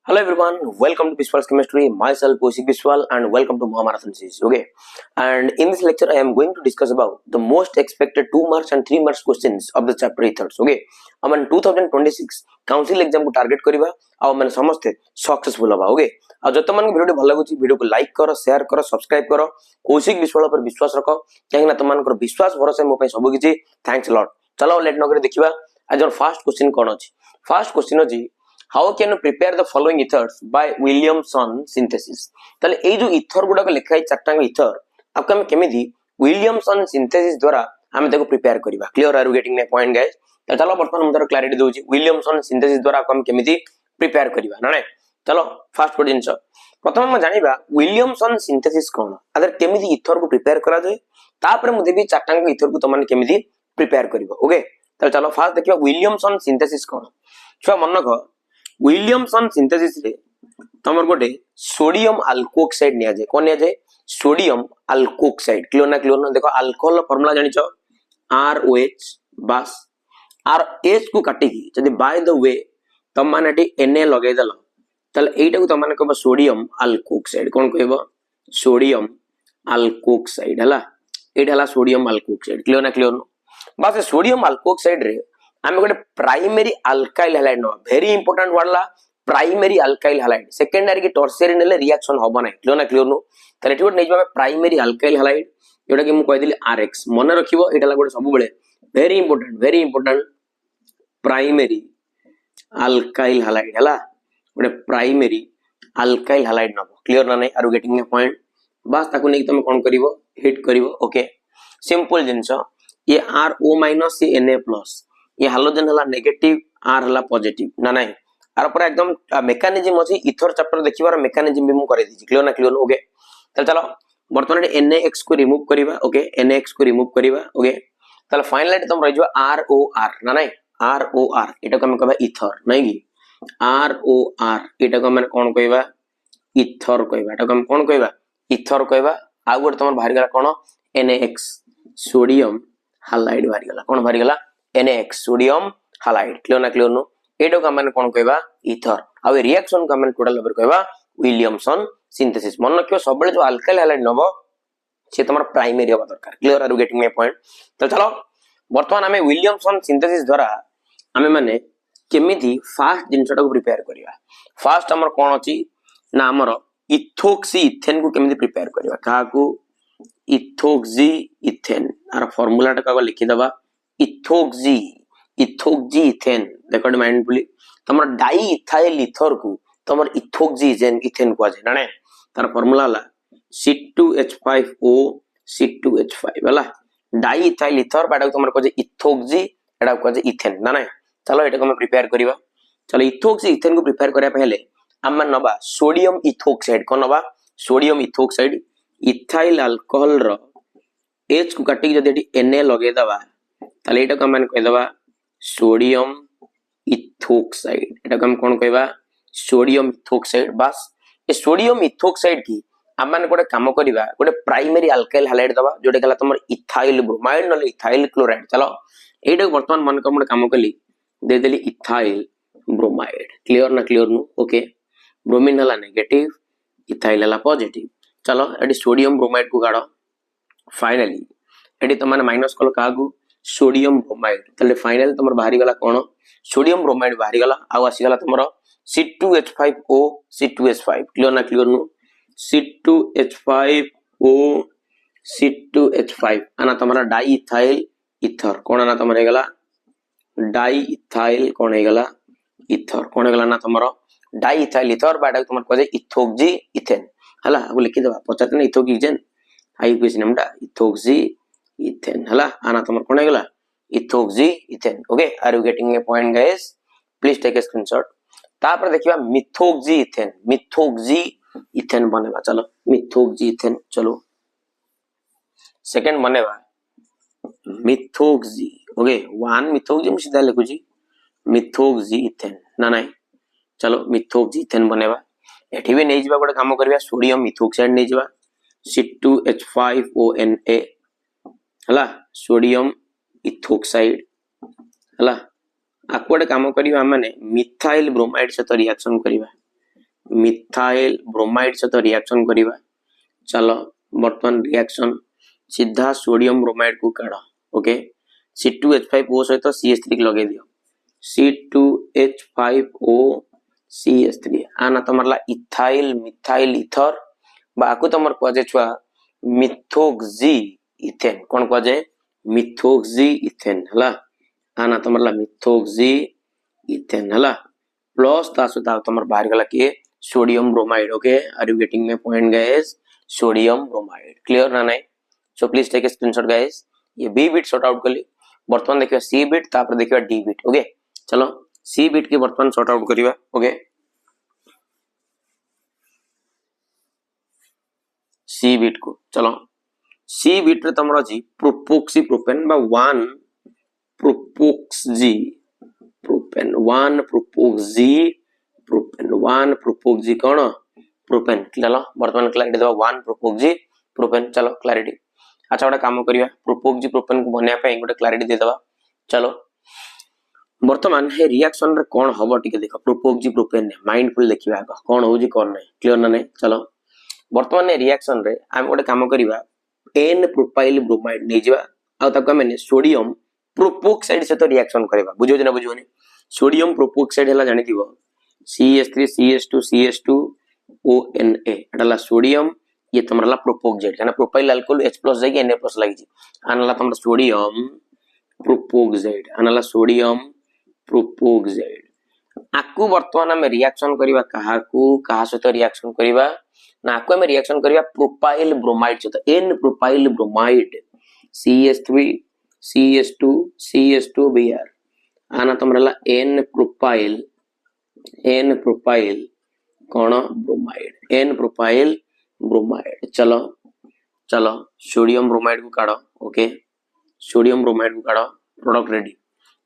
Hello everyone, welcome to Biswal's Chemistry. Myself Kaushik Biswal and welcome to Mahamarathon series. Okay, and in this lecture I am going to discuss about the most expected 2 marks and 3 marks questions of the chapter ethics. Okay, aman 2026 council exam को target करिबा आ माने समस्त successful होबा. Okay, आ जत मन video भल लागुची video को like करो, share करो, सब्सक्राइब करो. कौशिक बिस्वाल पर विश्वास रखो कहीं ना तुम विश्वास भरोसा मो पे सब किछि. Thanks lot. चलो लेट न करे देखिबा आज और फर्स्ट क्वेश्चन कोन अछि. फर्स्ट क्वेश्चन अछि how can you prepare the following ethers by Williamson synthesis. ताले ए जो इथर गुडा को लिखा है चारटांग इथर आपको हम केमिति विलियमसन सिंथेसिस द्वारा हम देखो प्रिपेयर करिबा. Clear are you getting my point guys. त चलो वर्तमान हम तार क्लैरिटी दोछि विलियमसन सिंथेसिस द्वारा आपको हम केमिति प्रिपेयर करिबा ना. चलो फर्स्ट क्वेश्चन छ प्रथम हम जानिबा विलियमसन सिंथेसिस कोन अदर केमिति इथर को प्रिपेयर करा जाय तापर मु देबी चारटांग इथर को तमन केमिति प्रिपेयर करिबो. ओके, त चलो फर्स्ट देखिबा विलियमसन सिंथेसिस कोन. छुआ मन रख विलियमसन सिंथेसिस रे तमर गोटे सोडियम अल्कोक्साइड निया जाय. कोन निया जाय? Sodium alkoxide. क्लियर ना देखो अल्कोहल फार्मूला जानि छ ROH बस RH को काटी की जदी बाय द वे तम माने टी Na लगे दल तले एटा को तम माने कहबो सोडियम अल्कोक्साइड. कोन कहबो? सोडियम अल्कोक्साइड हला. एटा हला सोडियम अल्कोक्साइड. क्लियर नो बस सोडियम अल्कोक्साइड रे आमे गोटे प्राइमरी अल्काइल हैलाइड नो. वेरी इंपोर्टेंट वर्ड ला प्राइमरी अल्काइल हैलाइड. सेकेंडरी की टर्शियरी नेले रिएक्शन होबो नै. क्लियर नो तले एठी नै जबा प्राइमरी अल्काइल हैलाइड जोटा कि मु कहि दिली RX मन रखिबो. एटा ला गोटे सब बेले very important primary alkyl halide हला. गोटे प्राइमरी अल्काइल हैलाइड नबो. क्लियर ना नै? Are you getting my point? बस ताकू नै तुम कोन करिवो हिट करिवो. ओके, सिंपल जिंस ये RO- ये Na+ ये हाइड्रोजन हला नेगेटिव R हला पॉजिटिव ना नहीं. आर पर एकदम मेकानिज्म अछि इथर चैप्टर देखिबार मेकानिज्म भी मु करे दिछि. क्लियर नो. ओके, चलो वर्तमान NaX को रिमूव करिबा. ओके, NaX को रिमूव करिबा. ओके, तले फाइनल तुम रहि जो ROR ना नहीं. ROR एटा को हम कहबा इथर नहीं कि ROR एटा को हम कोन कहबा इथर कहबा. एटा को हम कोन कहबा इथर कहबा. आ गोटे तुम बाहर गला कोन NaX सोडियम हालाइड बाहर गला. कोन बाहर गला? NaX sodium halide. क्लियर नो. एटा को हम कोन कहबा इथर. आ रिएक्शन को हम टोटल लेवल कहबा विलियमसन सिंथेसिस. मन रखियो सब बेले जो अल्काइल हैलाइड नबो से तमर प्राइमरी होबा दरकार. Clear are you getting my point? तो चलो वर्तमान हमें विलियमसन सिंथेसिस द्वारा हमें माने केमिति फास्ट जिंसटा को प्रिपेयर करिवा. फास्ट हमर कोन अछि ना हमर इथोक्सी इथेन को केमिति प्रिपेयर करिवा. का को इथोक्सी इथेन आर फार्मूला टा लिखि दबा इथोक्सी इथेन. देखो माइंडफुली तमर डाई इथाइल इथर को तमर इथोक्सी इथेन को आजे ना. तार फार्मूला हला C2H5O C2H5 हला. डाई इथाइल इथर बाडा तमर को जे इथोक्सी एडा को जे इथेन ना. चलो एटा को हम प्रिपेयर करिवा. चलो इथोक्सी इथेन को प्रिपेयर करिया पहले हम नबा सोडियम इथोक्साइड. कोन नबा? Sodium ethoxide. इथाइल अल्कोहल रो H को काटी जदी एटी Na लगे दबा ताले एटा को हम कहि दबा सोडियम इथोक्साइड. एटा को हम कोन कहबा सोडियम इथोक्साइड. बस ए सोडियम इथोक्साइड की हम माने गोटे काम करिबा गोटे प्राइमरी अल्काइल हैलाइड दबा जोटे गला तमर इथाइल ब्रोमाइड न इथाइल क्लोराइड. चलो एटा वर्तमान मन को काम कली दे देली इथाइल ब्रोमाइड. क्लियर नो. ओके, ब्रोमीन हला नेगेटिव इथाइल हला पॉजिटिव. चलो एटी सोडियम ब्रोमाइड को गाड़ो. फाइनली एटी तमने माइनस कल कागु सोडियम ब्रोमाइड. तले फाइनल तमर बाहरी गला कोन सोडियम ब्रोमाइड बाहरी गला. आ आसी गला तमर C2H5O C2H5. Clear no. C2H5O C2H5 आना तमरा डाई इथाइल इथर. कोन आना तमरे गला डाई इथाइल. कोन हे गला इथर. कोन हे गला ना तमरो डाई इथाइल इथर बाडा तमर को जे इथोक्सी इथेन हला. अब लिखि दबा पचाते न इथोक्सी इथेन आई क्वेश्चन हमडा इथोक्सी इथेन हला. आना तमर कोन हे गला ethoxy ethane. Okay, are you getting a point guys? Please take a screenshot. तापर देखिबा मिथोक्सी इथेन. मिथोक्सी इथेन बनेबा. चलो मिथोक्सी इथेन. चलो सेकंड बनेबा मिथोक्सी. ओके, वन मिथोक्सी हम सीधा लिखु छी मिथोक्सी इथेन ना नहीं. चलो मिथोक्सी इथेन बनेबा. एठी भी नै जिबा गोटे काम करबा सोडियम इथोक्साइड नै जिबा C2H5ONa हला. सोडियम इथोक्साइड हला. आको गोटे काम करबा माने मिथाइल ब्रोमाइड से तो रिएक्शन करबा. मिथाइल ब्रोमाइड सहित रिएक्शन करिवा चलो वर्तमान रिएक्शन सीधा सोडियम ब्रोमाइड को काढ ओके C2H5O सहित CH3 लगे दियो C2H5O CH3 आना तमरला इथाइल मिथाइल इथर बाकू तमर कजे छुआ मिथोक्सी इथेन कोन कजे मिथोक्सी इथेन हला आना तमरला मिथोक्सी इथेन हला प्लस ता सुता तमर बाहर गला के sodium bromide okay are you getting my point guys sodium bromide clear ना नहीं so please take a screenshot guys ये बी बिट सॉर्ट आउट करली वर्तमान देखियो सी बिट तापर देखियो डी बिट ओके चलो सी बिट के वर्तमान सॉर्ट आउट करिवा ओके सी बिट को चलो सी बिट रे तमरा जी प्रोपोक्सी प्रोपेन बा 1 प्रोपोक्सी प्रोपेन 1 प्रोपोक्सी प्रोपेन 1 प्रोपोक्सी कोन प्रोपेन चलो वर्तमान क्लैरिटी दवा 1 प्रोपोक्सी प्रोपेन चलो क्लैरिटी अच्छा गोटे काम करिया प्रोपोक्सी प्रोपेन को बनिया पे गोटे क्लैरिटी दे दवा चलो वर्तमान हे रिएक्शन रे कोन हबो टिके देखो प्रोपोक्सी प्रोपेन माइंडफुल देखिबा कोन होजी कोन नै क्लियर ना नै चलो वर्तमान रिएक्शन रे हम गोटे काम करिवा एन प्रोपाइल ब्रोमाइड नै जिवा आ ताको हम सोडियम प्रोपोक्साइड से तो रिएक्शन करबा बुझो ना बुझोनी सोडियम प्रोपोक्साइड हला जानि दिबो CH3 CH2 CH2 ONA एटाला sodium ये तमरला प्रोपोक्साइड है प्रोपाइल अल्कोहल H+ जाई Na+ लागि छी आनला तमरा सोडियम प्रोपोक्साइड आनला सोडियम प्रोपोक्साइड आकु वर्तमान हम रिएक्शन करबा कहा सहित रिएक्शन करबा ना आकु हम रिएक्शन करबा प्रोपाइल ब्रोमाइड सहित N propyl bromide CH3 CH2 CH2 Br आना तमरला N प्रोपाइल कोन ब्रोमाइड N प्रोपाइल ब्रोमाइड चलो चलो सोडियम ब्रोमाइड को काढो ओके सोडियम ब्रोमाइड को काढो प्रोडक्ट रेडी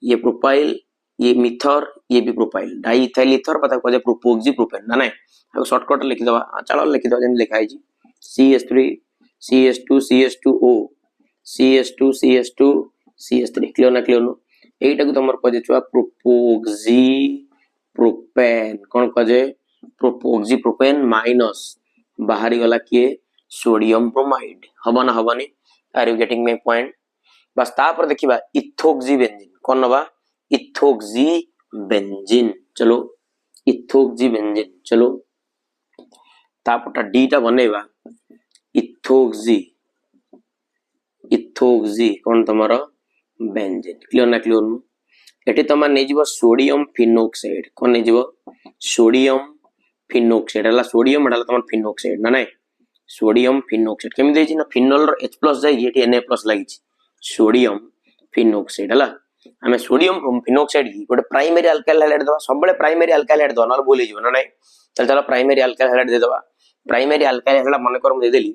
ये प्रोपाइल ये मिथर ये भी प्रोपाइल डाई इथाइल इथर पता को जे प्रोपोक्सी प्रोपेन ना नहीं आ शॉर्टकट लिखि दवा चलो लिखि दवा जेन लिखाई छी CH3 CH2 CH2O CH2 CH2 CH3 clear ना क्लियर नो एटा को तमर कजे छुआ प्रोपोक्सी प्रोपेन कोन कजे प्रोपोक्सी प्रोपेन माइनस बाहरी गला के सोडियम ब्रोमाइड हबा ना हबनी are you getting my point बस तापर देखिबा इथोक्सी बेंजीन कोन नबा इथोक्सी बेंजीन चलो इथोक्सी बेंजीन चलो तापटा डीटा बनेबा इथोक्सी कोन तमरो बेंजीन क्लियर ना क्लियर नु एटी तमा नै जीवो सोडियम फिनोक्साइड कोन नै जीवो सोडियम फिनोक्साइड हला सोडियम हला तमर फिनोक्साइड ना नै सोडियम फिनोक्साइड केमि देछि ना फिनोल रो H+ जाई एटी Na+ लागि छि सोडियम फिनोक्साइड हला हमें सोडियम फिनोक्साइड की गोटे प्राइमरी अल्काइल हाइलाइट दवा सबले प्राइमरी अल्काइल हाइलाइट दवा न बोली जीव ना नै चल चलो प्राइमरी अल्काइल हाइलाइट दे दवा प्राइमरी अल्काइल हला मन कर दे देली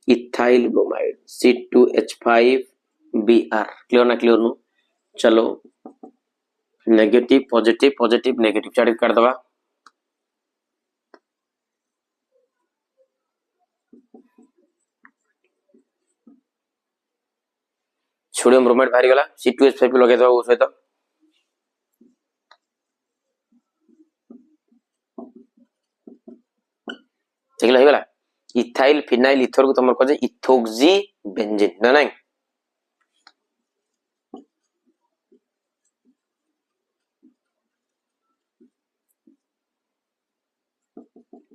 इथाइल ब्रोमाइड C2H5Br क्लियर ना क्लियर नु चलो negative positive positive negative chart कर दवा सोडियम ब्रोमाइड बाहरी गला C2H5 लगे दवा ओ सहित ठीक है गला इथाइल फिनाइल इथर को तमर कजे इथोक्सी बेंजीन ना नहीं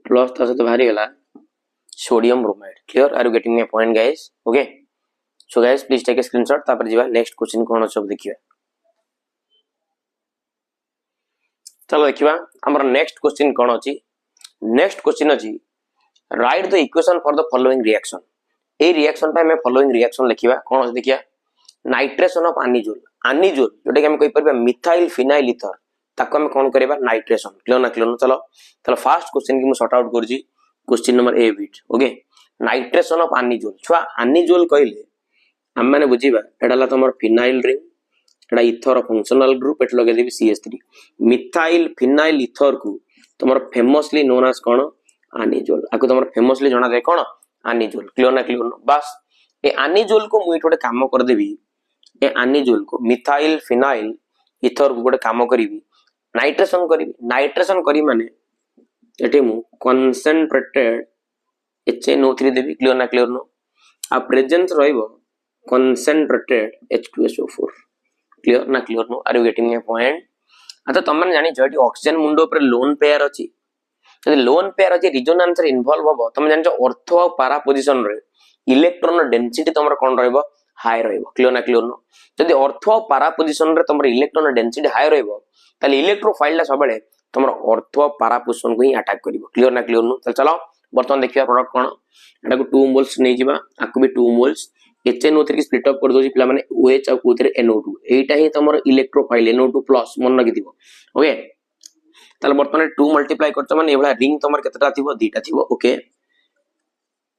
प्लस ता सहित बाहरी गला sodium bromide clear are you getting my point guys okay so guys please take a screenshot तापर जीवा नेक्स्ट क्वेश्चन कोन सब देखिया चलो देखिबा हमर नेक्स्ट क्वेश्चन कोन अछि नेक्स्ट क्वेश्चन अछि right the equation for the following reaction A reaction पे मैं फॉलोइंग रिएक्शन लिखिबा कोन अछि देखिया नाइट्रेशन ऑफ आनिजोल जोटा कि हम कहि परबा मिथाइल फिनाइल इथर ताको हम कोन करबा नाइट्रेशन क्लियर ना चलो चलो फर्स्ट क्वेश्चन की मैं सॉर्ट आउट करजी question number A bit okay nitration of anisole छुआ आनिजोल कहले हम माने बुझीबा एडाला तमर फिनाइल रिंग एडा इथर फंक्शनल ग्रुप एट लगे देबी CH3 मिथाइल फिनाइल इथर को तमर फेमसली नोन एज कोन आनिजोल आको तमर फेमसली जणा जाय कोन आनिजोल क्लियर ना क्लियर बस ए आनिजोल को मुई थोड़े काम कर देबी ए आनिजोल को मिथाइल फिनाइल इथर को गोटे काम करीबी नाइट्रेशन करी माने एठी मु concentrated HNO3 देबी क्लियर ना क्लियर नो आ प्रेजेंस रहइबो concentrated H2SO4 क्लियर ना क्लियर नो are you getting a point आता तमन जानि जटी ऑक्सीजन मुंडो पर लोन पेयर अछि जदि लोन पेयर अछि रिजोनेंस रे इन्वॉल्व हबो तम जानि अर्थ आ पारा पोजीशन रे इलेक्ट्रॉन डेंसिटी तमर कोन रहइबो हाई रहइबो क्लियर ना क्लियर नो जदि अर्थ आ पारा पोजीशन रे तमर इलेक्ट्रॉन डेंसिटी हाई रहइबो ताले इलेक्ट्रोफाइल ला सबले तमर अर्थ आ पारा पोजीशन को ही अटैक करिवो क्लियर ना क्लियर नो चलो बर्तमान देखिया प्रोडक्ट कोन एटा को 2 मोल्स नै जिबा आकु भी 2 मोल्स HNO3 की स्प्लिट अप कर दोजी पिला माने OH आ कोथरे NO2 एटा ही तमर इलेक्ट्रोफाइल NO2 प्लस मन लगी दिबो ओके ताले बर्तमान 2 मल्टीप्लाई करछ माने एबला रिंग तमर केतटा थिबो दीटा थिबो ओके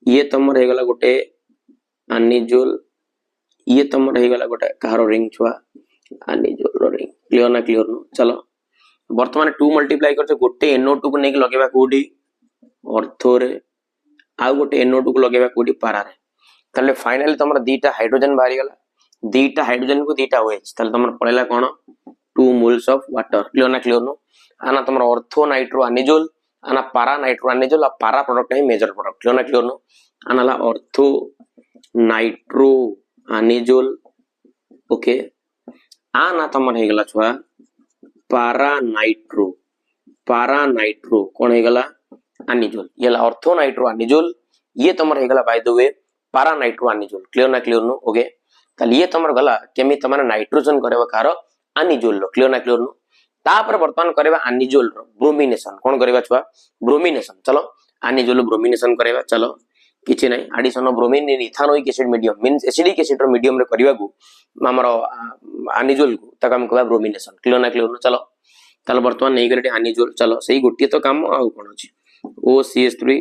ये तमर हे गला गोटे अनिजोल ये तमर हे गला गोटे कहारो रिंग छुआ अनिजोल रो रिंग क्लियर ना क्लियर नो चलो बर्तमान 2 मल्टीप्लाई करछ गोटे NO2 को नेकी लगेबा कोडी ऑर्थो रे आ गोटे NO2 को लगेबा कोडी पारा रे ताले फाइनली तमर दीटा हाइड्रोजन बाहरी गला दीटा हाइड्रोजन को दीटा OH ताले तमर पळेला कोन 2 मोल्स ऑफ वाटर क्लियर ना क्लियर नो आना तमर ऑर्थो नाइट्रो अनिजोल आना पारा नाइट्रो अनिजोल आ पारा प्रोडक्ट है मेजर प्रोडक्ट क्लियर ना क्लियर नो आनाला ऑर्थो नाइट्रो अनिजोल ओके आना तमर हे गला छुआ पारा नाइट्रो कोन हे गला अनिजोल येला ऑर्थो नाइट्रो अनिजोल ये तमर हे गला बाय द वे पारा नाइट्रो अनिजोल क्लियर ना क्लियर नो ओके ताले ये तमर गला केमी तमन नाइट्रोजन करेबा कार अनिजोल रो क्लियर ना क्लियर नो तापर वर्तमान करेबा अनिजोल रो ब्रोमिनेशन कोन करेबा छुआ ब्रोमिनेशन चलो अनिजोल ब्रोमिनेशन करेबा चलो किछि नै addition of bromine in ethanoic acid medium means acidic acid रो मीडियम रे करिबा को हमरो अनिजोल को तक हम कहबा ब्रोमिनेशन क्लियर ना क्लियर नो चलो ताले वर्तमान नै गरे अनिजोल चलो सही गोटिए तो काम आ कोन अछि OCH3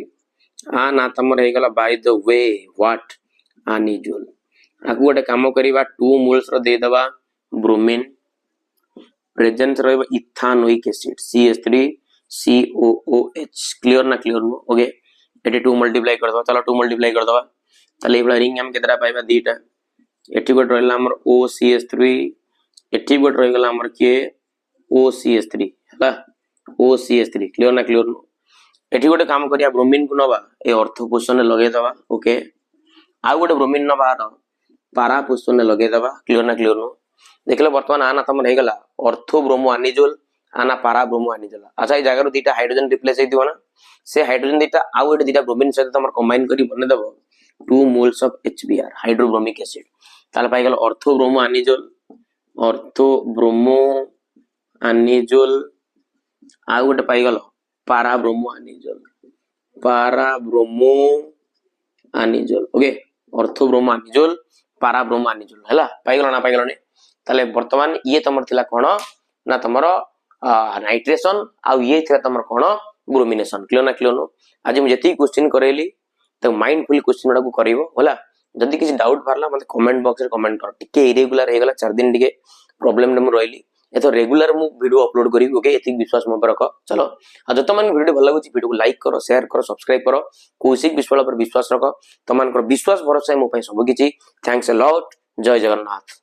आ ना तमर हे गला by the way what anisole आकु गोटे काम करिबा 2 मोल्स रो दे दबा ब्रोमीन प्रेजेंस रहबा ethanoic acid CH3 COOH clear ना क्लियर नो ओके एटी 2 मल्टीप्लाई कर दबा चलो 2 मल्टीप्लाई कर दबा ताले एबला रिंग हम केतरा पाइबा दीटा एटी गोट रहला हमर OCH3 एटी गोट रह गला हमर के OCH3 हला OCH3 क्लियर ना क्लियर नो एठी गोटे काम करिया ब्रोमीन को नबा ए ऑर्थो पोजीशन लगे दबा ओके आ गोटे ब्रोमीन नबा पारा पोजीशन लगे दबा क्लियर ना क्लियर नो देखले वर्तमान आना तमन हे गला ऑर्थो ब्रोमो अनिजोल आना पारा ब्रोमो अनिजोल अच्छा ए जगह रो दीटा हाइड्रोजन रिप्लेस हेदिबो ना से हाइड्रोजन दीटा आ गोटे दीटा ब्रोमीन सहित तमर कंबाइन करी बने दबो 2 moles of HBr hydrobromic acid ताले पाई गला ऑर्थो ब्रोमो अनिजोल आ गोटे पाई गला पारा ब्रोमो अनिजोल ओके ऑर्थो ब्रोमो अनिजोल पारा ब्रोमो अनिजोल हला पाई गला ना पाई गला ने ताले वर्तमान ये तमर थिला कोन ना तमर नाइट्रेशन आ ये थिला तमर कोन ब्रोमिनेशन क्लियर ना क्लियर नो आज हम जति क्वेश्चन करेली तो माइंडफुल क्वेश्चन वाला को करिवो होला जदी किसी डाउट भारला मते कमेंट बॉक्स रे कमेंट कर टिके इरेगुलर हे गला 4 दिन टिके प्रॉब्लम ने म रहली एतो रेगुलर मु वीडियो अपलोड करी ओके एति विश्वास म पर रख चलो आ जत मन वीडियो भल लागुची वीडियो को लाइक करो शेयर करो सब्सक्राइब करो कौशिक विश्वास पर विश्वास रख तमान कर विश्वास भरोसा मो पय सब किछि थैंक्स अ लॉट जय जगन्नाथ।